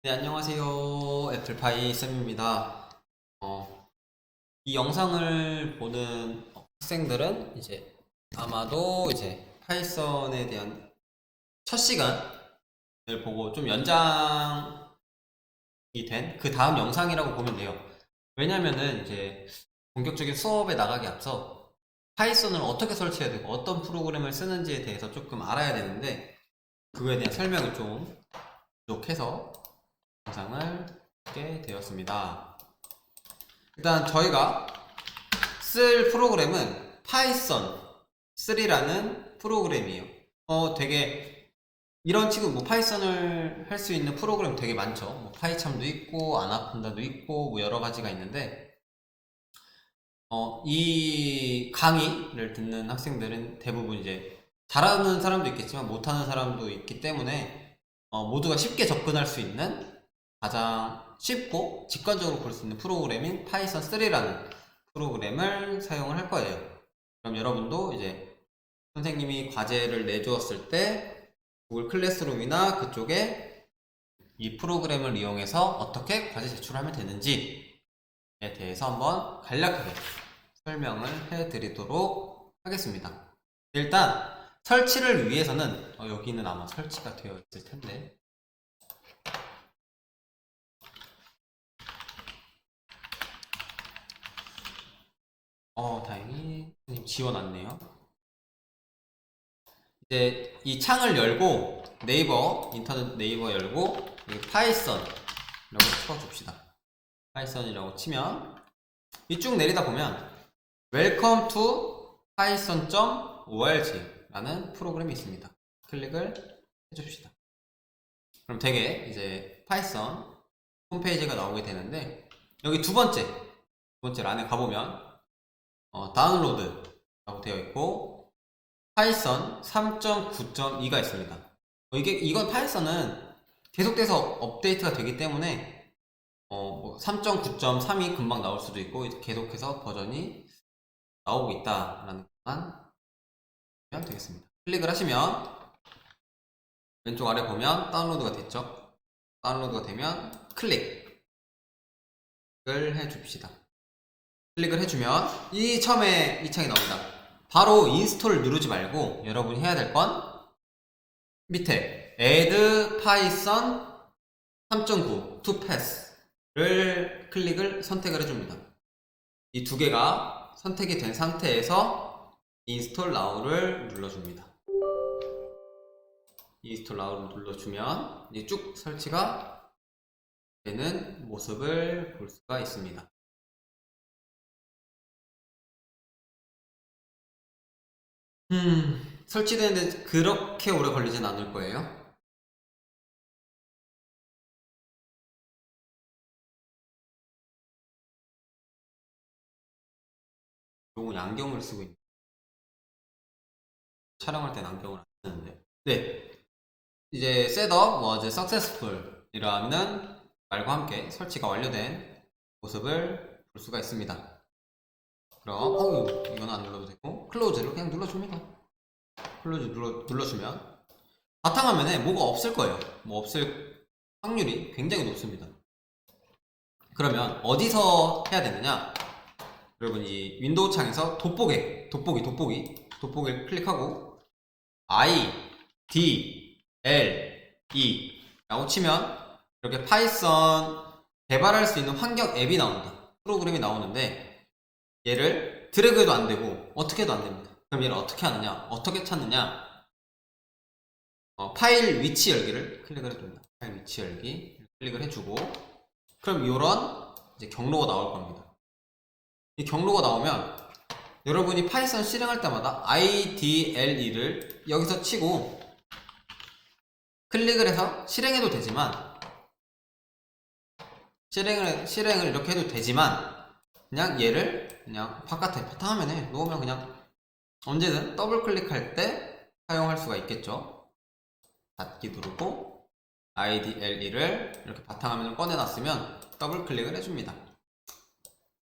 네, 안녕하세요. 애플파이 쌤입니다. 이 영상을 보는 학생들은 이제 아마도 이제 파이썬에 대한 첫 시간을 보고 좀 연장이 된 그 다음 영상이라고 보면 돼요. 왜냐면은 이제 본격적인 수업에 나가기 앞서 파이썬을 어떻게 설치해야 되고 어떤 프로그램을 쓰는지에 대해서 조금 알아야 되는데 그거에 대한 설명을 좀 부족해서 영상을 하게 되었습니다. 일단 저희가 쓸 프로그램은 파이썬 3라는 프로그램이에요. 되게 이런 식으로 뭐 파이썬을 할 수 있는 프로그램 되게 많죠. 뭐 파이참도 있고 아나콘다도 있고 뭐 여러 가지가 있는데 이 강의를 듣는 학생들은 대부분 이제 잘하는 사람도 있겠지만 못하는 사람도 있기 때문에 모두가 쉽게 접근할 수 있는 가장 쉽고 직관적으로 볼 수 있는 프로그램인 파이썬 3라는 프로그램을 사용을 할 거예요. 그럼 여러분도 이제 선생님이 과제를 내주었을 때 구글 클래스룸이나 그쪽에 이 프로그램을 이용해서 어떻게 과제 제출하면 되는지에 대해서 한번 간략하게 설명을 해드리도록 하겠습니다. 일단 설치를 위해서는 여기는 아마 설치가 되어 있을 텐데 다행히 선생님 지워놨네요. 이제 이 창을 열고 네이버 인터넷 네이버 열고 여기 파이썬이라고 쳐줍시다. 파이썬이라고 치면 이 쭉 내리다 보면 Welcome to python.org 라는 프로그램이 있습니다. 클릭을 해줍시다. 그럼 되게 이제 파이썬 홈페이지가 나오게 되는데 여기 두 번째 란에 가보면 다운로드라고 되어 있고 파이썬 3.9.2가 있습니다. 이건 파이썬은 계속돼서 업데이트가 되기 때문에 뭐 3.9.3이 금방 나올 수도 있고 계속해서 버전이 나오고 있다라는 것만 보면 되겠습니다. 클릭을 하시면 왼쪽 아래 보면 다운로드가 됐죠. 다운로드가 되면 클릭을 해줍시다. 클릭을 해주면 처음에 이 창이 나옵니다. 바로 인스톨을 누르지 말고 여러분이 해야 될 건 밑에 add python 3.9 to pass를 선택을 해줍니다. 이 두 개가 선택이 된 상태에서 인스톨 now를 눌러줍니다. 인스톨 now를 눌러주면 이제 쭉 설치가 되는 모습을 볼 수가 있습니다. 설치되는데 그렇게 오래 걸리진 않을 거예요. 요건 안경을 쓰고 있는 촬영할 땐 안경을 안 쓰는데 네, 이제 셋업 was successful 이라는 말과 함께 설치가 완료된 모습을 볼 수가 있습니다. 그럼 이건 안 눌러도 되고 클로즈를 그냥 눌러줍니다. 클로즈 눌러주면 바탕화면에 뭐가 없을 거예요. 뭐 없을 확률이 굉장히 높습니다. 그러면 어디서 해야 되느냐? 여러분 이 윈도우 창에서 돋보기를 클릭하고 I, D, L, E 라고 치면 이렇게 파이썬 개발할 수 있는 환경 앱이 나옵니다. 프로그램이 나오는데 얘를 드래그해도 안 되고 어떻게 해도 안 됩니다. 그럼 얘를 어떻게 하느냐? 어떻게 찾느냐? 파일 위치 열기를 클릭을 해줍니다. 파일 위치 열기 클릭을 해주고 그럼 이런 이제 경로가 나올 겁니다. 이 경로가 나오면 여러분이 파이썬 실행할 때마다 IDLE를 여기서 치고 클릭을 해서 실행해도 되지만 실행을 이렇게 해도 되지만 그냥 얘를 그냥 바깥에 바탕화면에 놓으면 그냥 언제든 더블 클릭할 때 사용할 수가 있겠죠. 닫기 누르고 IDLE를 이렇게 바탕화면을 꺼내놨으면 더블 클릭을 해줍니다.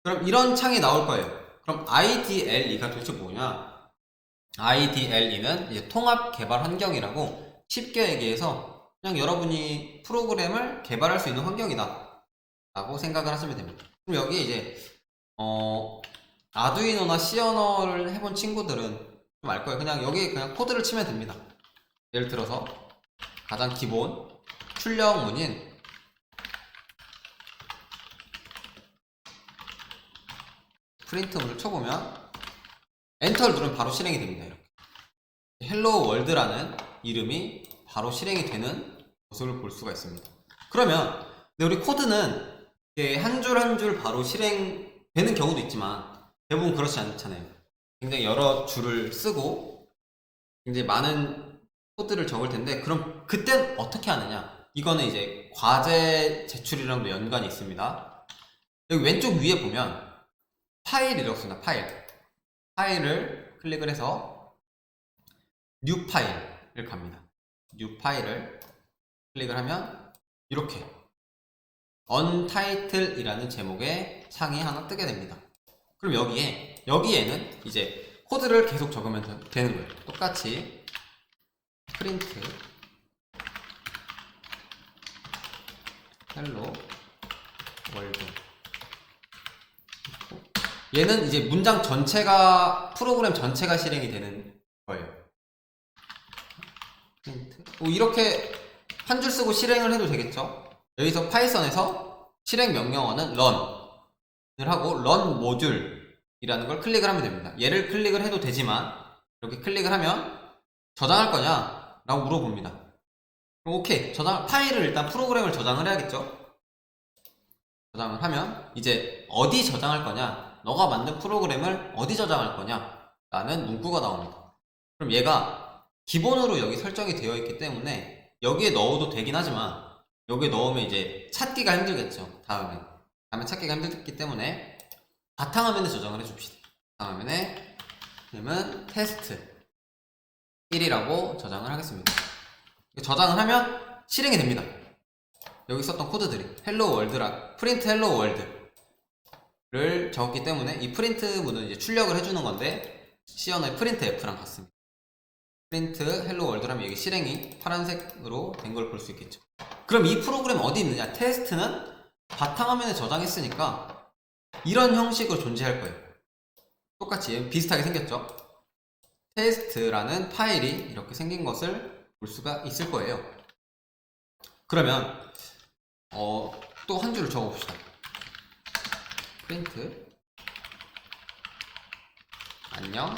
그럼 이런 창이 나올 거예요. 그럼 IDLE가 도대체 뭐냐? IDLE는 이제 통합 개발 환경이라고 쉽게 얘기해서 그냥 여러분이 프로그램을 개발할 수 있는 환경이다 라고 생각을 하시면 됩니다. 그럼 여기 이제 아두이노나 C 언어를 해본 친구들은 좀 알 거예요. 그냥 여기 그냥 코드를 치면 됩니다. 예를 들어서 가장 기본 출력문인 프린트문을 쳐보면 엔터를 누르면 바로 실행이 됩니다. 이렇게 헬로 월드라는 이름이 바로 실행이 되는 모습을 볼 수가 있습니다. 그러면 우리 코드는 한 줄 한 줄 바로 실행되는 경우도 있지만 대부분 그렇지 않잖아요. 굉장히 여러 줄을 쓰고 굉장히 많은 코드를 적을 텐데, 그럼 그땐 어떻게 하느냐? 이거는 이제 과제 제출이랑도 연관이 있습니다. 여기 왼쪽 위에 보면 파일이라고 있습니다. 파일을 클릭을 해서 뉴 파일을 갑니다. 뉴 파일을 클릭을 하면 이렇게 Untitled 이라는 제목의 창이 하나 뜨게 됩니다. 그럼 여기에는 이제 코드를 계속 적으면 되는 거예요. 똑같이 프린트 헬로 월드, 얘는 이제 문장 전체가, 프로그램 전체가 실행이 되는 거예요. 프린트 이렇게 한 줄 쓰고 실행을 해도 되겠죠. 여기서 파이썬에서 실행 명령어는 run을 하고 run module이라는 걸 클릭을 하면 됩니다. 얘를 클릭을 해도 되지만 이렇게 클릭을 하면 저장할 거냐 라고 물어봅니다. 그럼 오케이, 파일을 일단 프로그램을 저장을 해야겠죠. 저장을 하면 이제 어디 저장할 거냐, 너가 만든 프로그램을 어디 저장할 거냐 라는 문구가 나옵니다. 그럼 얘가 기본으로 여기 설정이 되어 있기 때문에 여기에 넣어도 되긴 하지만 여기에 넣으면 이제 찾기가 힘들겠죠. 다음에 찾기가 힘들기 때문에 바탕화면에 저장을 해줍시다. 바탕화면에 그러면 테스트 1이라고 저장을 하겠습니다. 저장을 하면 실행이 됩니다. 여기 썼던 코드들이 프린트 헬로 월드를 적었기 때문에 이 프린트 문은 이제 출력을 해주는 건데 C 언어의 프린트 F랑 같습니다. 프린트 헬로 월드라면 여기 실행이 파란색으로 된 걸 볼 수 있겠죠. 그럼 이 프로그램 어디 있느냐? 테스트는 바탕화면에 저장했으니까 이런 형식으로 존재할 거예요. 똑같이 비슷하게 생겼죠. 테스트라는 파일이 이렇게 생긴 것을 볼 수가 있을 거예요. 그러면 또 한 줄을 적어 봅시다. 프린트 안녕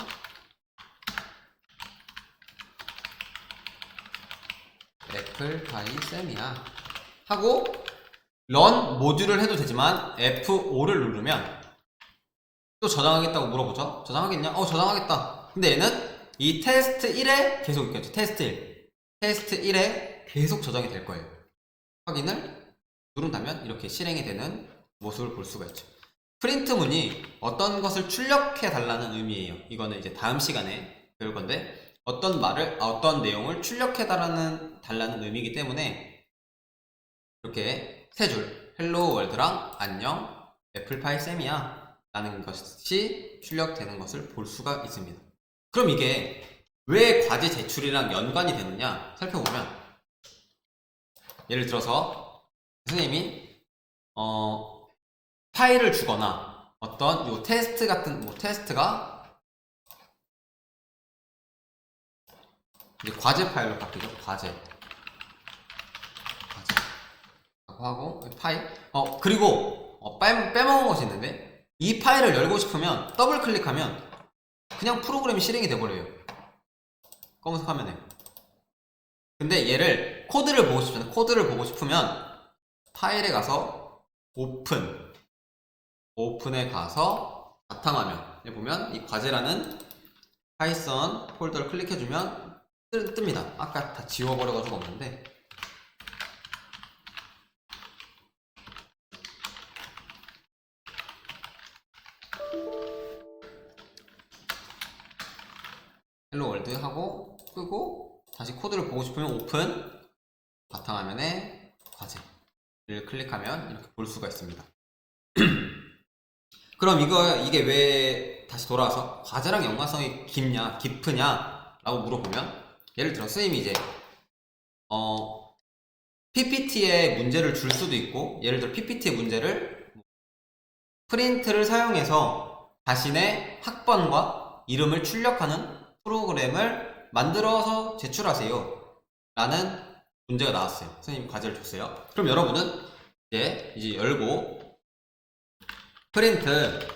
애플파이 쌤이야 하고 런 모듈을 해도 되지만 F5를 누르면 또 저장하겠다고 물어보죠. 저장하겠냐? 저장하겠다. 근데 얘는 이 테스트 1에 계속 있겠죠. 테스트 1에 계속 저장이 될 거예요. 확인을 누른다면 이렇게 실행이 되는 모습을 볼 수가 있죠. 프린트 문이 어떤 것을 출력해 달라는 의미예요. 이거는 이제 다음 시간에 배울 건데, 어떤 내용을 출력해 달라는 의미이기 때문에 이렇게 세 줄 헬로 월드랑 안녕 애플파이 쌤이야 라는 것이 출력되는 것을 볼 수가 있습니다. 그럼 이게 왜 과제 제출이랑 연관이 되느냐 살펴보면, 예를 들어서 선생님이 파일을 주거나 어떤 요 테스트 같은 테스트가 이제 과제 파일로 바뀌죠. 과제 하고 파일 그리고 빼먹은 것이 있는데, 이 파일을 열고 싶으면 더블 클릭하면 그냥 프로그램이 실행이 돼버려요. 검은색 화면에. 근데 얘를 코드를 보고 싶잖아요. 코드를 보고 싶으면 파일에 가서 오픈에 가서 바탕화면에 보면 이 과제라는 파이썬 폴더를 클릭해주면 뜹니다. 아까 다 지워버려가지고 없는데, 헬로 월드 하고 끄고 다시 코드를 보고 싶으면 오픈, 바탕화면에 과제를 클릭하면 이렇게 볼 수가 있습니다. 그럼 이게 왜 다시 돌아와서 과제랑 연관성이 깊으냐 라고 물어보면, 예를 들어 선생님이 이제 PPT에 문제를 줄 수도 있고, 예를 들어 PPT의 문제를 프린트를 사용해서 자신의 학번과 이름을 출력하는 프로그램을 만들어서 제출하세요 라는 문제가 나왔어요. 선생님이 과제를 줬어요. 그럼 여러분은 이제 열고 프린트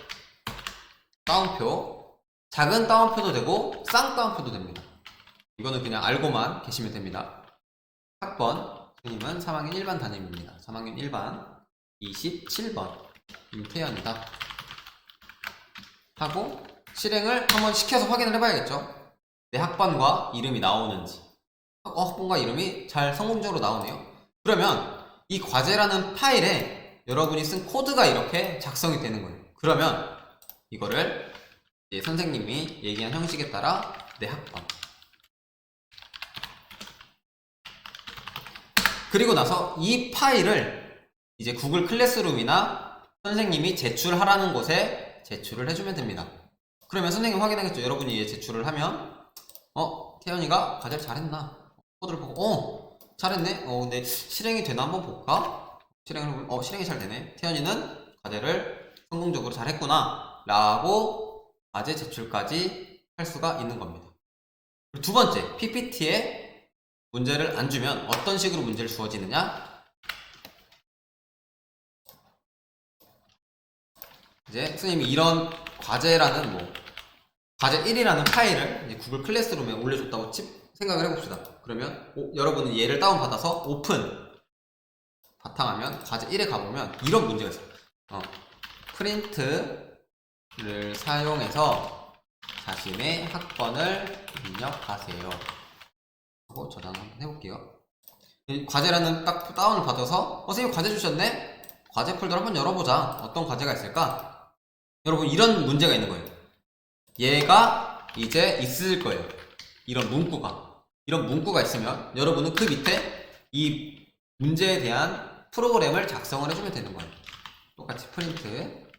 따옴표, 작은 따옴표도 되고 쌍따옴표도 됩니다. 이거는 그냥 알고만 계시면 됩니다. 학번 선생님은 3학년 1반 담임입니다. 3학년 1반 27번 임태현이다 하고 실행을 한번 시켜서 확인을 해봐야겠죠. 내 학번과 이름이 나오는지. 학번과 이름이 잘 성공적으로 나오네요. 그러면 이 과제라는 파일에 여러분이 쓴 코드가 이렇게 작성이 되는 거예요. 그러면 이거를 이제 선생님이 얘기한 형식에 따라 내 학번, 그리고 나서 이 파일을 이제 구글 클래스룸이나 선생님이 제출하라는 곳에 제출을 해주면 됩니다. 그러면 선생님 확인하겠죠. 여러분이 얘 제출을 하면 태연이가 과제를 잘했나? 코드를 보고 잘했네? 근데 실행이 되나 한번 볼까? 실행을 해보면 실행이 잘 되네. 태연이는 과제를 성공적으로 잘했구나 라고 과제 제출까지 할 수가 있는 겁니다. 그리고 두 번째, PPT에 문제를 안 주면 어떤 식으로 문제를 주어지느냐? 이제 선생님이 이런 과제라는 과제 1이라는 파일을 이제 구글 클래스룸에 올려줬다고 생각을 해봅시다. 그러면 여러분은 얘를 다운받아서 오픈 바탕화면 과제 1에 가보면 이런 문제가 있어요. 프린트를 사용해서 자신의 학번을 입력하세요 하고 저장 한번 해볼게요. 과제라는 딱 다운을 받아서 선생님 과제 주셨네? 과제 폴더를 한번 열어보자. 어떤 과제가 있을까? 여러분 이런 문제가 있는 거예요. 얘가 이제 있을 거예요. 이런 문구가 있으면 여러분은 그 밑에 이 문제에 대한 프로그램을 작성을 해주면 되는 거예요. 똑같이 프린트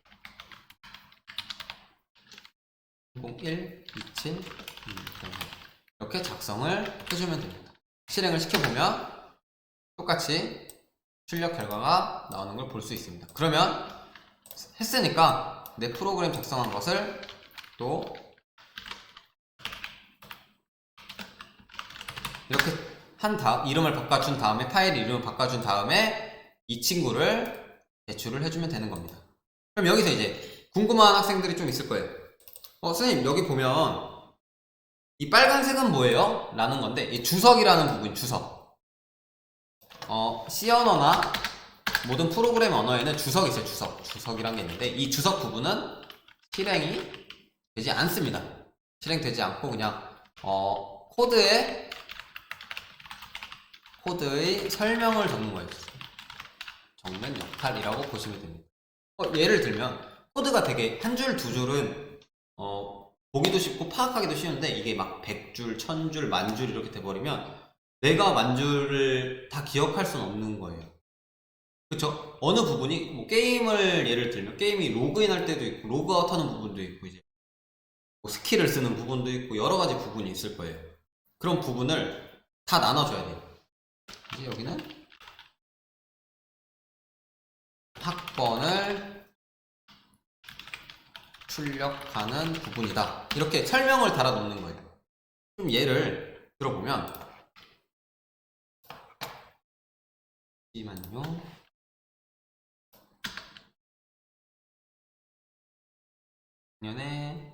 01, 27 이렇게 작성을 해주면 됩니다. 실행을 시켜보면 똑같이 출력 결과가 나오는 걸 볼 수 있습니다. 그러면 했으니까 내 프로그램 작성한 것을 또 이렇게 이름을 바꿔준 다음에 파일 이름을 바꿔준 다음에 이 친구를 제출을 해주면 되는 겁니다. 그럼 여기서 이제 궁금한 학생들이 좀 있을 거예요. 선생님 여기 보면 이 빨간색은 뭐예요? 라는 건데 이 주석이라는 부분, 주석. C 언어나 모든 프로그램 언어에는 주석이 있어요. 주석이란 게 있는데 이 주석 부분은 실행이 되지 않습니다. 실행되지 않고 그냥 코드의 설명을 적는 거예요. 정면 역할이라고 보시면 됩니다. 예를 들면 코드가 되게 한 줄, 두 줄은 보기도 쉽고 파악하기도 쉬운데 이게 막 100줄, 1000줄, 10,000줄 이렇게 돼버리면 내가 10,000줄을 다 기억할 수는 없는 거예요. 그쵸? 어느 부분이 게임을 예를 들면 게임이 로그인 할 때도 있고 로그아웃 하는 부분도 있고 이제 스킬을 쓰는 부분도 있고 여러 가지 부분이 있을 거예요. 그런 부분을 다 나눠줘야 돼요. 이제 여기는 학번을 출력하는 부분이다. 이렇게 설명을 달아 놓는 거예요. 좀 예를 들어보면 잠시만요. 작년에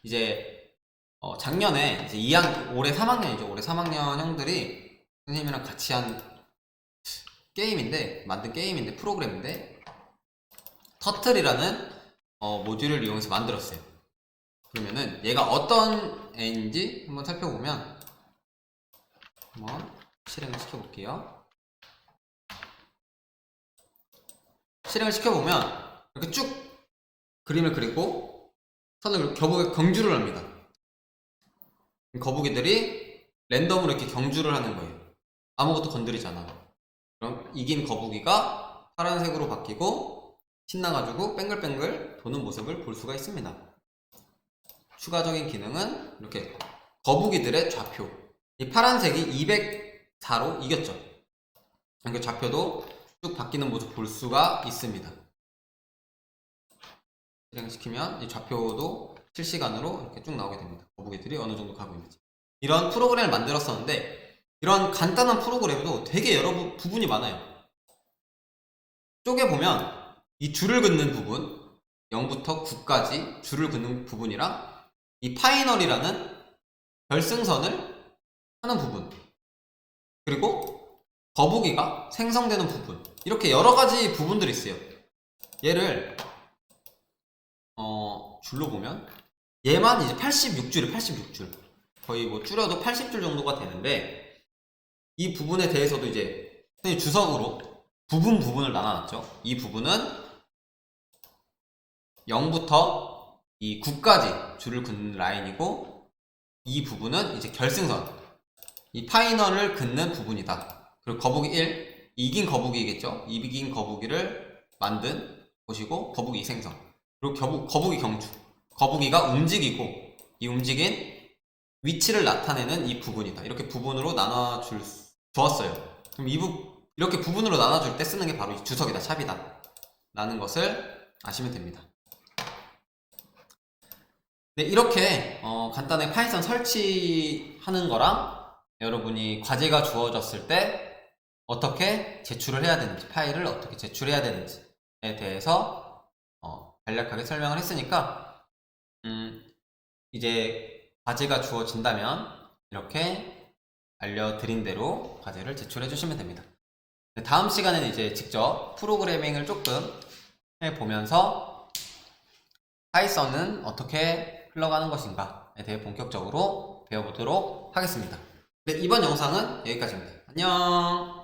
이제 작년에 이제 올해 3학년이죠. 올해 3학년 형들이 선생님이랑 같이 만든 게임인데 프로그램인데 터틀이라는 모듈을 이용해서 만들었어요. 그러면은 얘가 어떤 애인지 한번 살펴보면 한번 실행을 시켜볼게요. 실행을 시켜보면 이렇게 쭉 그림을 그리고 선을 거북이 경주를 합니다. 거북이들이 랜덤으로 이렇게 경주를 하는 거예요. 아무것도 건드리지 않아. 그럼 이긴 거북이가 파란색으로 바뀌고 신나가지고 뱅글뱅글 도는 모습을 볼 수가 있습니다. 추가적인 기능은 이렇게 거북이들의 좌표. 이 파란색이 204로 이겼죠. 이렇게 좌표도 쭉 바뀌는 모습 볼 수가 있습니다. 실행시키면 이 좌표도 실시간으로 이렇게 쭉 나오게 됩니다. 거북이들이 어느 정도 가고 있는지. 이런 프로그램을 만들었었는데 이런 간단한 프로그램도 되게 여러 부분이 많아요. 쪼개보면 이 줄을 긋는 부분, 0부터 9까지 줄을 긋는 부분이랑 이 파이널이라는 결승선을 하는 부분, 그리고 거북이가 생성되는 부분, 이렇게 여러 가지 부분들이 있어요. 얘를 줄로 보면 얘만 이제 86줄이 86줄, 거의 뭐 줄여도 80줄 정도가 되는데, 이 부분에 대해서도 이제 선생님 주석으로 부분을 나눠놨죠. 이 부분은 0부터 이 9까지 줄을 긋는 라인이고, 이 부분은 이제 결승선, 이 파이널을 긋는 부분이다. 그리고 거북이 1, 이긴 거북이겠죠. 이긴 거북이를 만든 곳이고, 거북이 생성, 그리고 거북이 경주, 거북이가 움직이고 이 움직인 위치를 나타내는 이 부분이다. 이렇게 부분으로 주었어요. 그럼 이렇게 부분으로 나눠줄 때 쓰는 게 바로 이 주석이다, 샵이다 라는 것을 아시면 됩니다. 네, 이렇게 간단하게 파이썬 설치하는 거랑 여러분이 과제가 주어졌을 때 어떻게 제출을 해야 되는지, 파일을 어떻게 제출해야 되는지에 대해서 간략하게 설명을 했으니까 이제 과제가 주어진다면 이렇게 알려드린 대로 과제를 제출해 주시면 됩니다. 다음 시간에는 이제 직접 프로그래밍을 조금 해보면서 파이썬은 어떻게 흘러가는 것인가에 대해 본격적으로 배워보도록 하겠습니다. 네, 이번 영상은 여기까지입니다. 안녕.